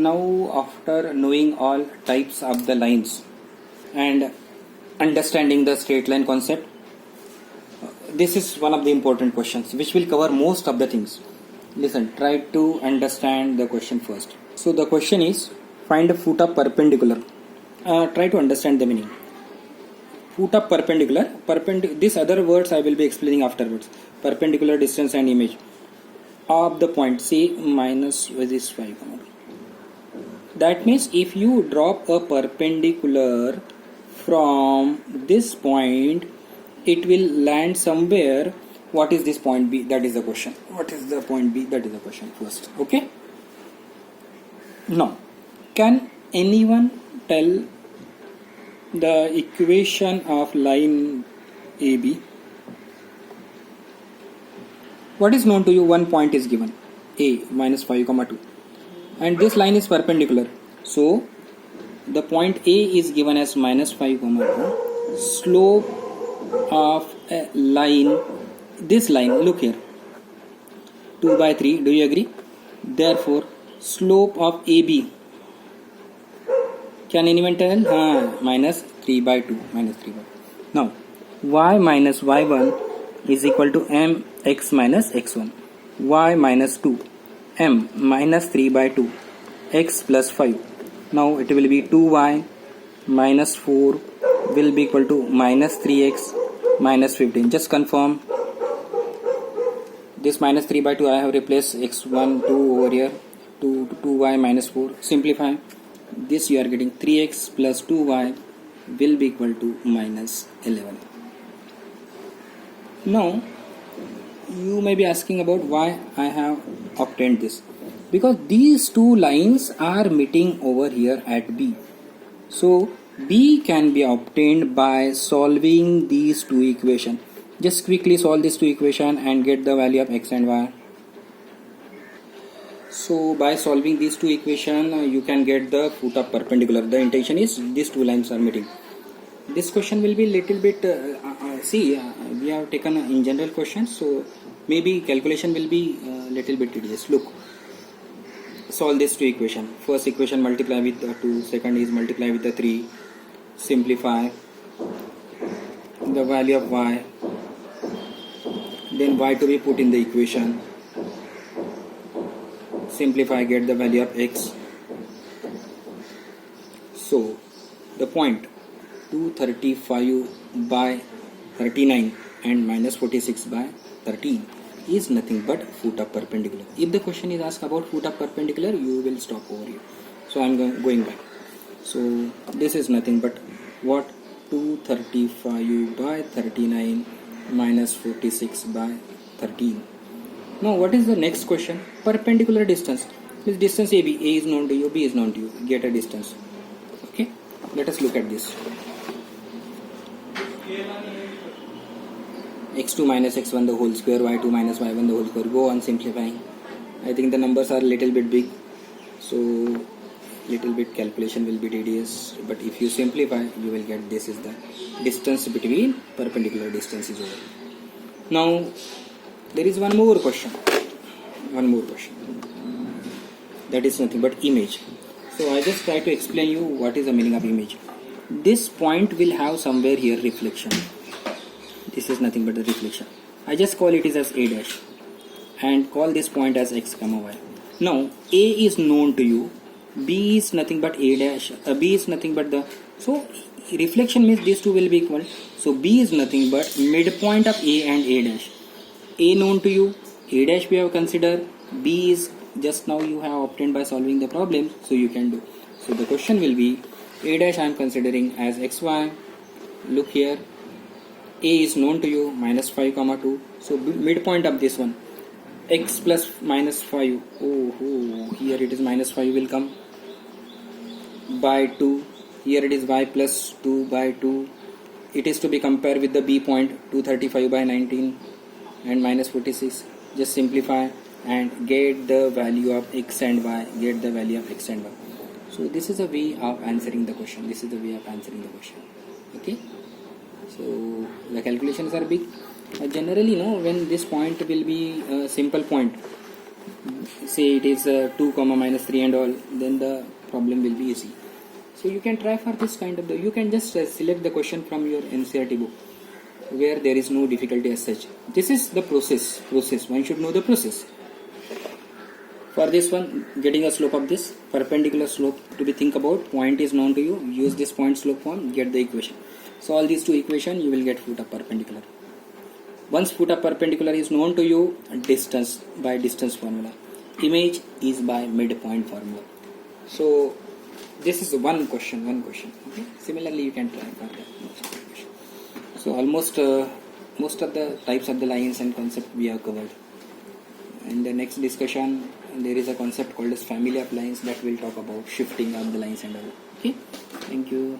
Now after knowing all types of the lines and understanding the straight line concept, this is one of the important questions which will cover most of the things. Listen, try to understand the question first. So the question is, find a foot of perpendicular. Try to understand the meaning. Foot of perpendicular, these other words I will be explaining afterwards. Perpendicular, distance and image of the point, say minus this 5. That means if you drop a perpendicular from this point, it will land somewhere. What is this point B? That is the question. What is the point B? That is the question first. Okay. Now, can anyone tell the equation of line AB? What is known to you? One point is given, A minus 5, 2. And this line is perpendicular. So, the point A is given as minus 5, 2. Slope of a line, this line, look here, 2 by 3, do you agree? Therefore, slope of AB, can anyone tell? Minus 3 by 2, minus 3 by 2. Now, y minus y1 is equal to mx minus x1, y minus 2, m minus 3 by 2, x plus 5. Now it will be 2y minus 4 will be equal to minus 3x minus 15. Just confirm. This minus 3 by 2 I have replaced x1, 2 over here, 2y minus 4. Simplify. This you are getting 3x plus 2y will be equal to minus 11. Now you may be asking about why I have obtained this. Because these two lines are meeting over here at B. So B can be obtained by solving these two equations. Just quickly solve these two equations and get the value of x and y. So by solving these two equations, you can get the foot of perpendicular. The intention is these two lines are meeting. This question will be little bit, we have taken in general questions, so maybe calculation will be little bit tedious. Look, solve this two equation. First equation multiply with the 2, second is multiply with the 3. Simplify the value of y, then y to be put in the equation. Simplify, get the value of x. So the point 235 by 39 and minus 46 by 13 is nothing but foot of perpendicular. If the question is asked about foot of perpendicular, you will stop over here. So I am going back. So this is nothing but what? 235 by 39 minus 46 by 13. Now what is the next question? Perpendicular distance. This distance AB, A is known to you, B is known to you. Get a distance. Okay. Let us look at this. x2 minus x1 the whole square, y2 minus y1 the whole square. Go on simplifying. I think the numbers are little bit big, so little bit calculation will be tedious, but if you simplify you will get this is the distance between perpendicular distances over. Now there is one more question, that is nothing but image. So I just try to explain you what is the meaning of image. This point will have somewhere here reflection. This is nothing but the reflection. I just call it as A dash and call this point as x, y. Now A is known to you, B is nothing but A dash, B is nothing but the, so reflection means these two will be equal. So B is nothing but midpoint of A and A dash. A known to you, A dash we have considered, B is just now you have obtained by solving the problem, so you can do. So the question will be A dash I am considering as xy. Look here, A is known to you, minus 5, 2. So midpoint of this one, x plus minus 5. Here it is minus 5 will come by 2. Here it is y plus 2 by 2. It is to be compared with the B point 235 by 19 and minus 46. Just simplify and get the value of x and y. Get the value of x and y. So this is a way of answering the question. Okay. So the calculations are big. Generally, when this point will be a simple point, say it is 2 comma minus 3 and all, then the problem will be easy. So you can try for this kind of you can just select the question from your NCERT book where there is no difficulty as such. This is the process. One should know the process. For this one, getting a slope of this perpendicular slope to be think about, point is known to you, use this point slope form, get the equation. So all these two equations you will get foot of perpendicular. Once foot of perpendicular is known to you, distance by distance formula, image is by midpoint formula. So this is one question. Okay? Similarly you can try for that. So almost most of the types of the lines and concept we have covered. In the next discussion, there is a concept called as family of lines that will talk about shifting of the lines and all. Okay, thank you.